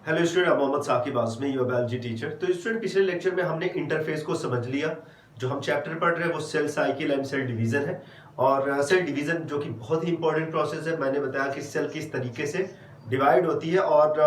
Hello student, मैं Mohammad Saqib Azmi, your biology teacher. तो student, पिछले लेक्चर में हमने इंटरफेस को समझ लिया। जो हम चैप्टर पढ़ रहे हैं वो cell cycle and cell division है। और सेल डिवीजन जो कि बहुत ही इंपॉर्टेंट प्रोसेस है। मैंने बताया कि सेल किस तरीके से डिवाइड होती है, और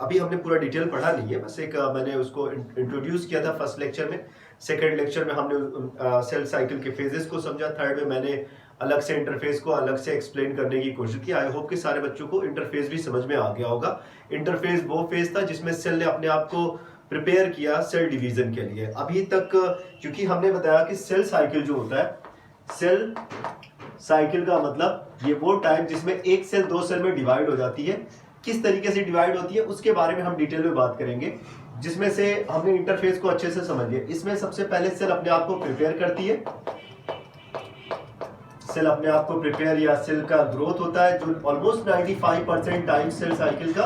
अभी हमने पूरा डिटेल पढ़ा नहीं है, बस एक मैंने उसको इंट्रोड्यूस किया था फर्स्ट लेक्चर में। सेकेंड लेक्चर में हमने सेल साइकिल के फेजेस को समझा। थर्ड में मैंने अलग से इंटरफेस को अलग से एक्सप्लेन करने की कोशिश की। आई होप कि सारे बच्चों को इंटरफेस भी समझ में आ गया होगा। इंटरफेस वो फेज था जिसमें सेल ने अपने आप को प्रिपेयर किया सेल डिवीजन के लिए। अभी तक क्योंकि हमने बताया कि सेल साइकिल जो होता है, सेल साइकिल का मतलब ये वो टाइम जिसमें एक सेल दो सेल में डिवाइड हो जाती है। किस तरीके से डिवाइड होती है उसके बारे में हम डिटेल में बात करेंगे, जिसमें से हमने इंटरफेस को अच्छे से समझ लिया। इसमें सबसे पहले सेल अपने आप को प्रिपेयर करती है। सेल अपने आप को प्रिपेयर या सेल का ग्रोथ होता है, जो ऑलमोस्ट 95% टाइम सेल साइकिल का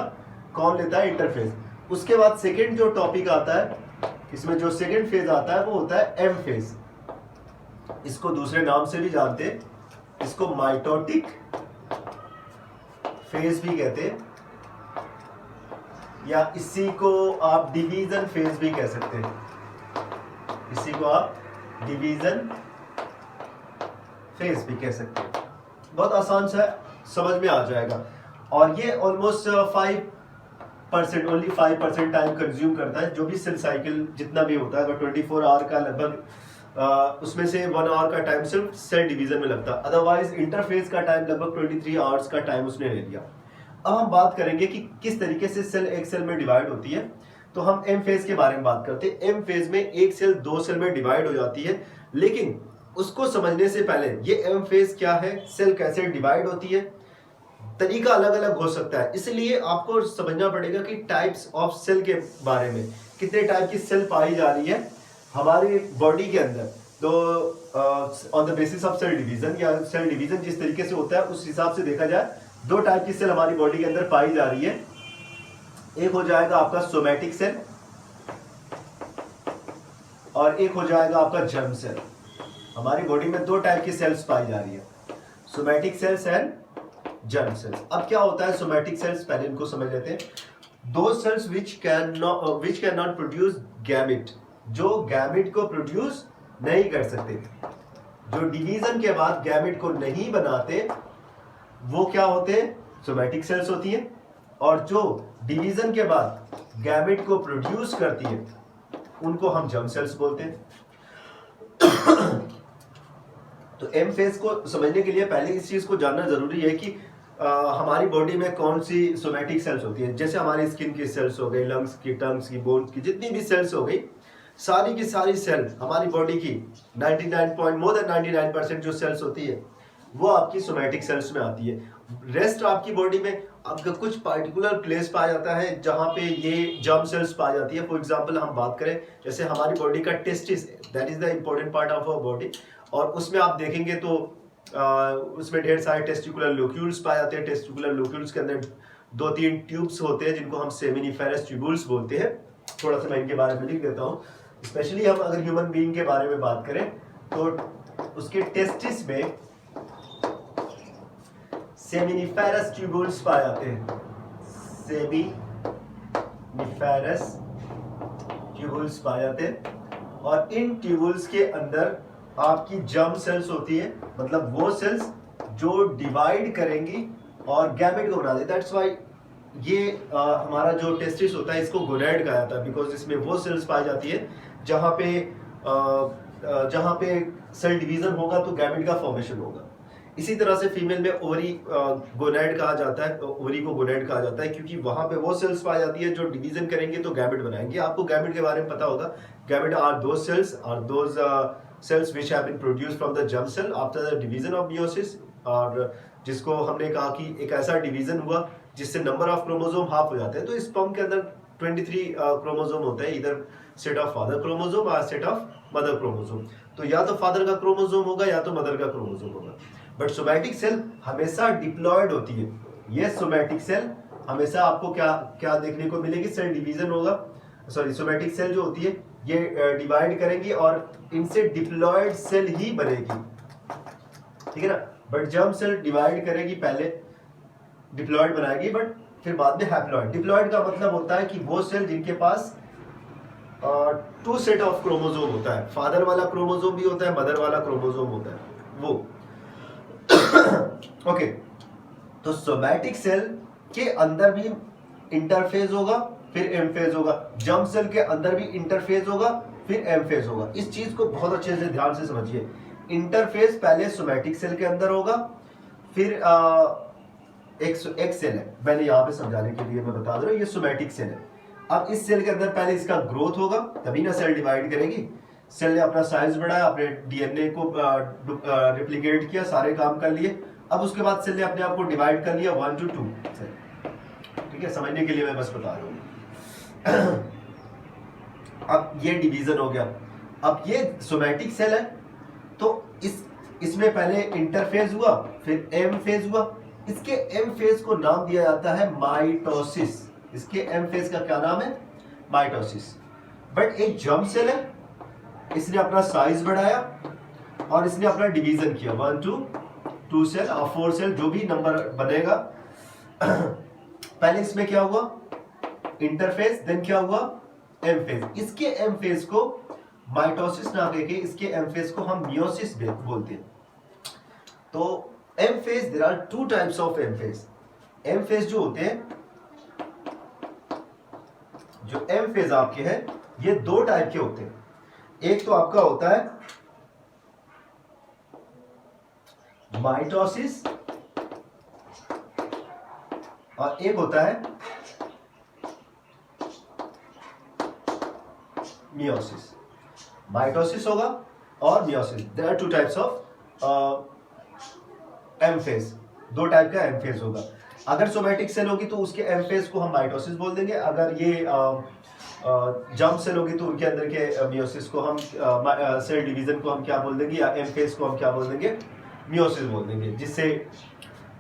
कौन लेता है? इंटरफेस। उसके बाद सेकेंड जो टॉपिक आता है, इसमें जो सेकेंड फेज आता है वो होता है एम फेज। इसको दूसरे नाम से भी जानते हैं, इसको माइटोटिक फेज भी कहते हैं, या इसी को आप डिवीजन फेज भी कह सकते हैं। इसी को आप डिवीजन फेज भी कह सकते हैं। बहुत आसान सा समझ में आ जाएगा। और ये ऑलमोस्ट 5% ओनली 5% टाइम कंज्यूम करता है। जो भी सेल साइकिल जितना भी होता है, अगर 24 आवर का लगभग उसमें से 1 आवर का टाइम सिर्फ सेल डिवीजन में लगता है। अदरवाइज इंटरफेस का टाइम लगभग 23 आवर्स का टाइम उसने ले लिया। अब हम बात करेंगे कि किस तरीके से सेल एक सेल में डिवाइड होती है। तो हम एम फेज के बारे में बात करते हैं। एम फेज में एक सेल दो सेल में डिवाइड हो जाती है, लेकिन उसको समझने से पहले ये एम फेज क्या है, सेल कैसे डिवाइड होती है, तरीका अलग अलग हो सकता है। इसलिए आपको समझना पड़ेगा कि टाइप्स ऑफ सेल के बारे में, कितने टाइप की सेल पाई जा रही है हमारी बॉडी के अंदर। तो on the basis of cell division, या सेल डिवीजन जिस तरीके से होता है उस हिसाब से देखा जाए, दो टाइप की सेल हमारी बॉडी के अंदर पाई जा रही है। एक हो जाएगा आपका सोमैटिक सेल, और एक हो जाएगा आपका जर्म सेल। हमारी बॉडी में दो टाइप की सेल्स पाई जा रही है, somatic cells and germ cells. अब क्या होता है सोमैटिक सेल्स, पहले इनको समझ लेते हैं। दो cells which can not produce gamete, जो गैमेट को प्रोड्यूस नहीं कर सकते, जो डिवीजन के बाद गैमेट को नहीं बनाते, वो क्या होते हैं? सोमैटिक सेल्स होती हैं। और जो डिवीजन के बाद गैमेट को प्रोड्यूस करती है उनको हम जर्म सेल्स बोलते हैं। तो एम फेज को समझने के लिए पहले इस चीज को जानना जरूरी है कि हमारी बॉडी में कौन सी सोमैटिक सेल्स होती हैं। जैसे हमारी स्किन की सेल्स हो गई, लंग्स की, टंग्स की, बोन्स की, जितनी भी सेल्स हो गई, सारी की सारी सेल हमारी बॉडी की 99% जो सेल्स होती है वो आपकी सोमैटिक सेल्स में आती है। रेस्ट आपकी बॉडी में आपका कुछ पार्टिकुलर प्लेस पाया जाता है जहां पे ये जर्म सेल्स पाई जाती है। फॉर एग्जांपल हम बात करें, जैसे हमारी बॉडी का testis, that is the important part of our body, और उसमें आप देखेंगे तो उसमें ढेर सारे टेस्टिकुलर लोक्यूल्स पाए जाते हैं। टेस्टिकुलर लोक्यूल्स के अंदर 2-3 ट्यूब्स होते हैं जिनको हम सेमिनिफेरस ट्यूबुल्स बोलते हैं। थोड़ा सा मैं इनके बारे में लिख देता हूँ। स्पेशली हम अगर ह्यूमन बीइंग के बारे में बात करें तो उसके टेस्टिस में सेमिनिफेरस ट्यूबुल्स पाए जाते हैं। सेमिनिफेरस ट्यूबुल्स पाए जाते हैं, और इन ट्यूबुल्स के अंदर आपकी जर्म सेल्स होती है, मतलब वो सेल्स जो डिवाइड करेंगी और गैमेट को बना देती है। दैट्स व्हाई ये हमारा जो टेस्टिस होता है इसको गोनैड कहा जाता है, बिकॉज इसमें वो सेल्स पाई जाती है जहां पे सेल डिवीजन होगा तो गैमेट का फॉर्मेशन होगा। इसी तरह से फीमेल में ओवरी गोनैड कहा जाता है, ओवरी को गोनैड कहा जाता है, क्योंकि वहां पे वो सेल्स पाई जाती है जो डिवीजन करेंगे तो गैमेट बनाएंगे। आपको गैमेट के बारे में पता होगा, gamete are those cells which have been produced from the germ cell after the division of meiosis, और जिसको हमने कहा कि एक ऐसा डिवीजन हुआ जिससे नंबर ऑफ क्रोमोसोम हाफ हो जाते हैं। तो स्पर्म के अंदर 23 क्रोमोसोम होते हैं, इधर सेट ऑफ फादर क्रोमोसोम और सेट ऑफ मदर क्रोमोसोम। तो या तो फादर का क्रोमोसोम होगा या तो मदर का क्रोमोसोम होगा। बट सोमैटिक सेल हमेशा डिप्लॉयड होती है। ये सोमैटिक सेल हमेशा आपको क्या देखने को मिलेगी? सेल डिवीजन होगा, सॉरी, सोमैटिक सेल जो होती है ये डिवाइड करेंगी और इनसे डिप्लॉयड सेल ही बनेगी, ठीक है ना। बट जर्म सेल डिवाइड करेगी, पहले डिप्लॉयड बनाएगी, बट फिर बाद में हैप्लॉइड। डिप्लॉइड का मतलब होता है कि वो सेल जिनके पास 2 सेट ऑफ क्रोमोसोम होता है, फादर वाला क्रोमोसोम भी होता है, मदर वाला क्रोमोसोम होता है वो। ओके, तो सोमैटिक सेल के अंदर भी इंटरफेज होगा, फिर एम फेज होगा। जर्म सेल के अंदर भी इंटरफेज होगा, फिर एम फेज होगा। इस चीज को बहुत अच्छे से ध्यान से समझिए। इंटरफेस पहले सोमैटिक सेल के अंदर होगा, फिर एक सेल है, मैंने यहाँ पे समझाने के लिए मैं बता दे रहा हूँ, ये सोमैटिक सेल है। अब इस सेल के अंदर पहले इसका ग्रोथ होगा, तभी ना सेल डिवाइड करेगी। सेल ने अपना साइज बढ़ाया, अपने डीएनए को रिप्लिकेट किया, सारे काम कर लिए। अब उसके बाद सेल ने अपने आप को डिवाइड कर लिया 1 to 2 सेल। ठीक है, समझने के लिए मैं बस बता रहा हूँ। अब ये डिवीजन हो गया। अब ये सोमैटिक सेल है, तो इसमें पहले इंटरफेज हुआ, फिर एम फेज हुआ। इसके एम फेज को नाम दिया जाता है माइटोसिस। इसके एम फेज का क्या नाम है? माइटोसिस। बट एक जर्म सेल है, इसने अपना साइज बढ़ाया और इसने अपना डिवीजन किया 1 to 2 सेल और 4 सेल, जो भी नंबर बनेगा। पहले इसमें क्या हुआ? इंटरफेज, देन क्या हुआ? M phase. इसके एम फेज को माइटोसिस ना देके इसके एम फेज को हम मियोसिस बोलते हैं। तो M phase, there are 2 types of M phase. M phase जो होते हैं, जो एम फेज आपके हैं, ये 2 टाइप के होते हैं। एक तो आपका होता है माइटोसिस और एक होता है मियोसिस। माइटोसिस होगा और meiosis. There are 2 types of M phase. 2 type का एम फेज होगा। अगर सोमैटिक सेल होगी तो उसके एम फेज को हम माइटोसिस बोल देंगे। अगर ये जर्म सेल होगी तो उनके अंदर के मियोसिस को हम सेल डिवीजन को हम क्या बोल देंगे, या एम फेज को हम क्या बोल देंगे? मियोसिस बोल देंगे। जिससे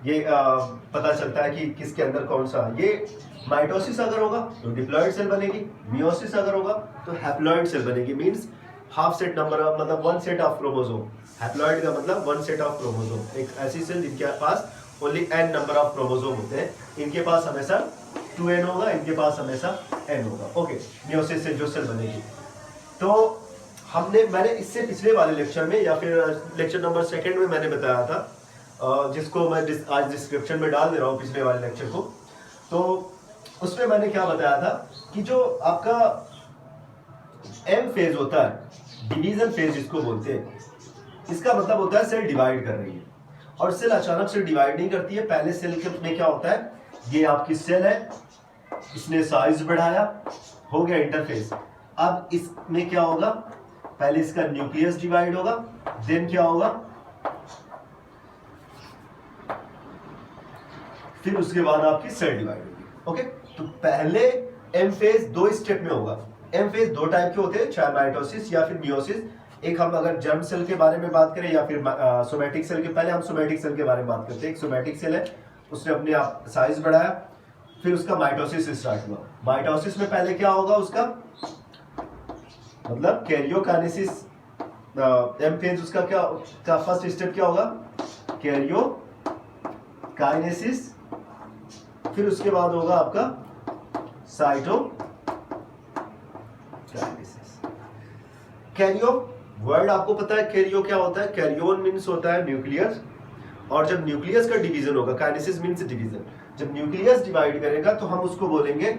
ये पता चलता है कि किसके अंदर कौन सा। ये माइटोसिस अगर होगा तो डिप्लॉइड सेल बनेगी, मियोसिस अगर होगा तो हैप्लॉइड सेल बनेगी। Means half set number of, मतलब 1 सेट ऑफ क्रोमोसोम। हैप्लॉइड का मतलब 1 सेट ऑफ क्रोमोसोम। एक ऐसी सेल जिनके पास only n number of chromosome होते हैं, इनके पास हमेशा 2n होगा, इनके पास हमेशा n होगा। ओके, मियोसिस से जो सेल बनेगी। तो मैंने इससे पिछले वाले लेक्चर में या फिर लेक्चर नंबर 2 में मैंने बताया था, जिसको मैं आज डिस्क्रिप्शन में डाल दे रहा हूँ पिछले वाले लेक्चर को। तो उसमें मैंने क्या बताया था कि जो आपका एम फेज होता है, डिवीजन फेज जिसको बोलते हैं, इसका मतलब होता है सेल डिवाइड कर रही है। और सेल अचानक से डिवाइड नहीं करती है। पहले सेल के में क्या होता है, ये आपकी सेल है, इसने साइज बढ़ाया, हो गया इंटरफेस। अब इसमें क्या होगा? पहले इसका न्यूक्लियस डिवाइड होगा, देन क्या होगा? फिर उसके बाद आपकी सेल डिवाइड होगी। ओके, तो पहले एम फेज 2 स्टेप में होगा। एम फेज 2 टाइप के होते हैं, चाहे माइटोसिस या फिर मियोसिस। एक हम अगर जर्म सेल के बारे में बात करें या फिर सोमैटिक सेल के, पहले हम सोमैटिक सेल के बारे में बात करते हैं। एक सोमैटिक सेल है, उसने अपने आप साइज बढ़ाया, फिर उसका माइटोसिस स्टार्ट हुआ। माइटोसिस में पहले क्या होगा उसका, मतलब कैरियोकाइनेसिस। एम फेज उसका क्या फर्स्ट स्टेप क्या होगा? कैरियोकाइनेसिस। फिर उसके बाद होगा आपका साइटोकाइनेसिस। कैरियो वर्ड आपको पता है, कैरियो क्या होता है? कैरियोन मीन्स होता है न्यूक्लियस, और जब न्यूक्लियस का डिवीजन होगा, काइनेसिस मीन्स डिवीजन, जब न्यूक्लियस डिवाइड करेगा तो हम उसको बोलेंगे,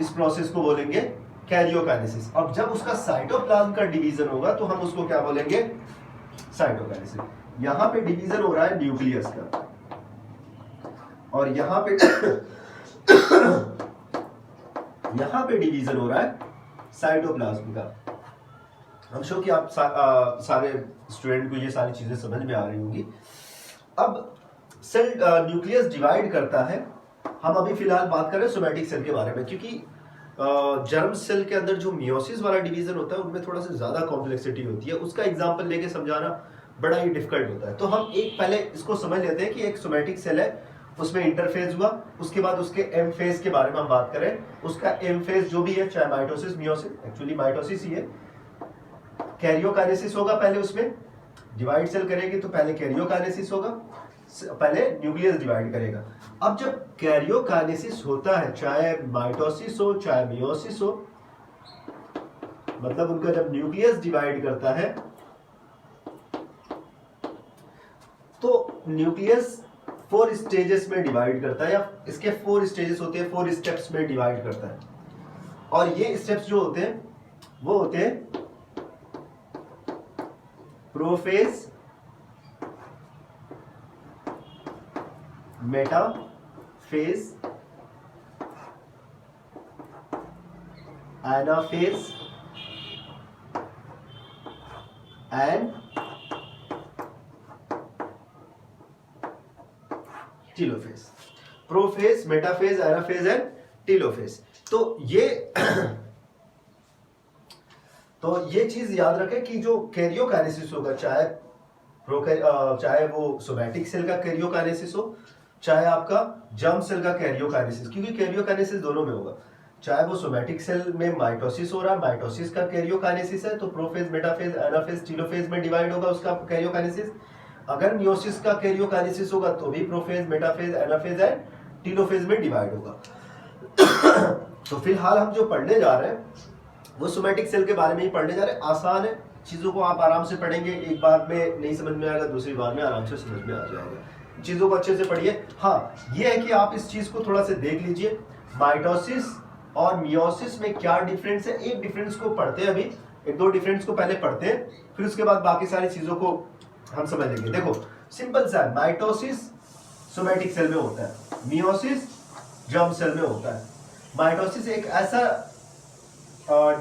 इस प्रोसेस को बोलेंगे कैरियोकाइनेसिस। अब जब उसका साइटोप्लाज्म का डिवीजन होगा तो हम उसको क्या बोलेंगे? साइटोकाइनेसिस। यहां पे डिवीजन हो रहा है न्यूक्लियस का, और यहां पे यहां पे डिवीजन हो रहा है साइटोप्लाज्म का। हम श्योर कि आप सारे स्टूडेंट को ये सारी चीजें समझ में आ रही होंगी। अब सेल न्यूक्लियस डिवाइड करता है। हम अभी फिलहाल बात कर रहे हैं सोमैटिक सेल के बारे में, क्योंकि जर्म सेल के अंदर जो मियोसिस वाला डिवीजन होता है उनमें थोड़ा सा ज्यादा कॉम्प्लेक्सिटी होती है। उसका एग्जांपल लेके समझाना बड़ा ही डिफिकल्ट होता है। तो हम एक पहले इसको समझ लेते हैं कि एक सोमैटिक सेल है, उसमें इंटरफेज हुआ, उसके बाद उसके एम फेज के बारे में हम बात करें। उसका एम फेज जो भी है, चाहे माइटोसिस मियोसिस, एक्चुअली माइटोसिस ही है। कैरियोकाइनेसिस होगा पहले, उसमें डिवाइड सेल करेगी तो पहले कैरियोकाइनेसिस होगा, पहले न्यूक्लियस डिवाइड करेगा। अब जब कैरियोकाइनेसिस होता है, चाहे माइटोसिस हो चाहे मियोसिस हो, मतलब उनका जब न्यूक्लियस डिवाइड करता है तो न्यूक्लियस 4 स्टेजेस में डिवाइड करता है, या इसके 4 स्टेजेस होते हैं, 4 स्टेप्स में डिवाइड करता है। और ये स्टेप्स जो होते हैं वो होते हैं prophase, metaphase, anaphase and telophase. Prophase, metaphase, anaphase and telophase. तो ये चीज याद रखें कि जो कैरियोकाइनेसिस होगा, चाहे वो सोमैटिक सेल का कैरियोकाइनेसिस हो, चाहे आपका जर्म सेल का कैरियोकाइनेसिस, क्योंकि कैरियोकाइनेसिस दोनों में होगा। चाहे वो सोमैटिक सेल में माइटोसिस हो रहा है, माइटोसिस का कैरियोकाइनेसिस है, तो प्रोफेज, मेटाफेज, एनाफेज, टीलोफेज में डिवाइड होगा उसका कैरियोकाइनेसिस। अगर मियोसिस का कैरियोकाइनेसिस होगा तो भी prophase, metaphase, anaphase and telophase में डिवाइड होगा। तो फिलहाल हम जो पढ़ने जा रहे हैं वो सोमैटिक सेल के बारे में ही पढ़ने जा रहे हैं। आसान है, चीजों को आप आराम से पढ़ेंगे, एक बार में नहीं समझ में आएगा, दूसरी बार में आराम से समझ में आ जाएगा। चीजों को अच्छे से पढ़िए। हाँ, ये है कि आप इस चीज को थोड़ा सा देख लीजिए, माइटोसिस और मियोसिस में क्या डिफरेंस है। एक डिफरेंस को पढ़ते हैं अभी, एक दो डिफरेंस को पहले पढ़ते हैं, फिर उसके बाद बाकी सारी चीजों को हम समझ लेंगे। देखो सिंपल सा है, माइटोसिस सोमैटिक सेल में होता है, मियोसिस जर्म सेल में होता है। माइटोसिस एक ऐसा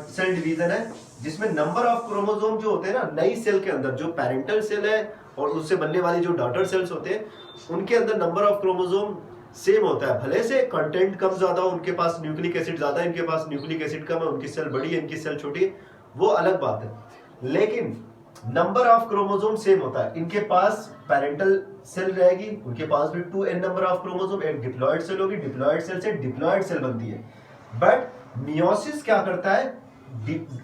सेल डिवीजन है जिसमें नंबर ऑफ क्रोमोसोम जो होते हैं ना, नई सेल के अंदर जो पेरेंटल सेल है और उससे बनने वाली जो डॉटर सेल्स होते हैं, उनके अंदर नंबर ऑफ क्रोमोसोम सेम होता है। भले से कंटेंट कम ज्यादा, उनके पास न्यूक्लिक एसिड ज्यादा है, इनके पास न्यूक्लिक एसिड कम है, उनकी सेल बड़ी है, इनकी सेल छोटी है, वो अलग बात है। लेकिन नंबर ऑफ क्रोमोसोम सेम होता है। इनके पास पेरेंटल सेल रहेगी, उनके पास भी 2n नंबर ऑफ क्रोमोसोम, एक डिप्लॉयड सेल होगी, डिप्लॉयड सेल से डिप्लॉयड सेल बनती है। बट मियोसिस क्या करता है,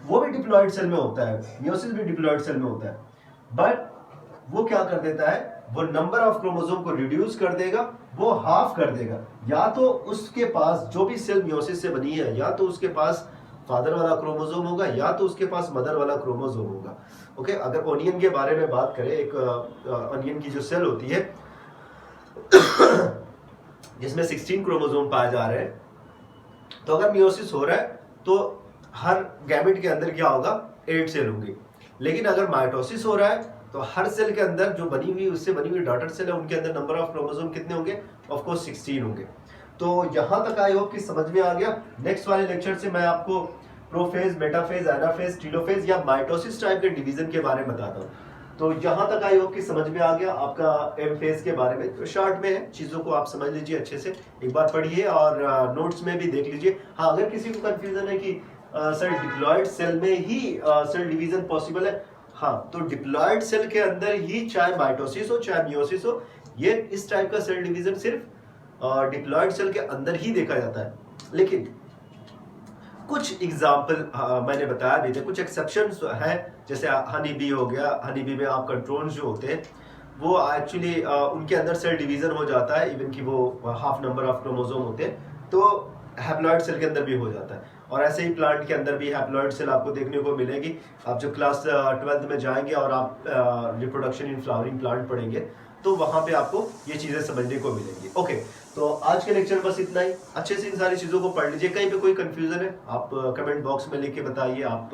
वो भी डिप्लॉयड सेल में होता है, मियोसिस भी डिप्लॉयड सेल में होता है, बट वो क्या कर देता है, वो नंबर ऑफ क्रोमोसोम को रिड्यूस कर देगा, वो हाफ कर देगा। या तो उसके पास जो भी सेल मियोसिस से बनी है, या तो उसके पास फादर वाला क्रोमोसोम होगा, या तो उसके पास मदर वाला क्रोमोसोम होगा। ओके, अगर ओनियन के बारे में बात करें, एक ओनियन की जो सेल होती है जिसमें 16 क्रोमोसोम पाए जा रहे हैं, तो अगर मियोसिस हो रहा है तो हर गैमेट के अंदर क्या होगा, 8 सेल होंगे। लेकिन अगर माइटोसिस हो रहा है तो हर सेल के अंदर जो बनी हुई, उससे बनी हुई डॉटर सेल है, उनके अंदर नंबर ऑफ क्रोमोसोम कितने होंगे, ऑफ कोर्स 16 होंगे। तो यहां तक आई होप कि समझ में आ गया। नेक्स्ट वाले लेक्चर से मैं आपको प्रोफेज, मेटाफेज, एनाफेज, टीलोफेज या माइटोसिस टाइप के डिवीजन के बारे में बताता हूँ। तो यहां तक आई होप कि समझ में आ गया आपका एम फेज के बारे में। तो शॉर्ट में है, चीजों को आप समझ लीजिए अच्छे से, एक बार पढ़िए और नोट्स में भी देख लीजिए। हाँ, अगर किसी को कंफ्यूजन है कि सर डिप्लॉयड सेल में ही सेल डिवीजन पॉसिबल है, हाँ, तो डिप्लॉयड सेल के अंदर ही चाहे माइटोसिस हो चाहे मियोसिस हो, ये इस टाइप का सेल डिवीजन सिर्फ डिप्लॉयड सेल के अंदर ही देखा जाता है। लेकिन कुछ एग्जाम्पल मैंने बताया भी थे, कुछ एक्सेप्शंस है, जैसे हनी बी हो गया। हनी बी में आपका ड्रोन्स जो होते हैं वो एक्चुअली उनके अंदर सेल डिवीजन हो जाता है, इवन कि वो हाफ नंबर ऑफ क्रोमोसोम होते हैं, तो हैप्लॉइड सेल के अंदर भी हो जाता है। और ऐसे ही प्लांट के अंदर भी हैप्लॉइड सेल आपको देखने को मिलेगी। आप जब क्लास 12th में जाएंगे और आप रिप्रोडक्शन इन फ्लावरिंग प्लांट पढ़ेंगे तो वहां पे आपको ये चीजें समझने को मिलेंगी। ओके, तो आज के लेक्चर बस इतना ही। अच्छे से इन सारी चीजों को पढ़ लीजिए। कहीं पे कोई कंफ्यूजन है आप कमेंट बॉक्स में लिख के बताइए। आप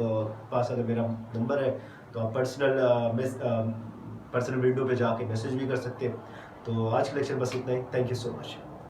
पास अगर मेरा नंबर है तो आप पर्सनल विंडो पे जाके मैसेज भी कर सकते हैं। तो आज के लेक्चर बस इतना ही। Thank you so much.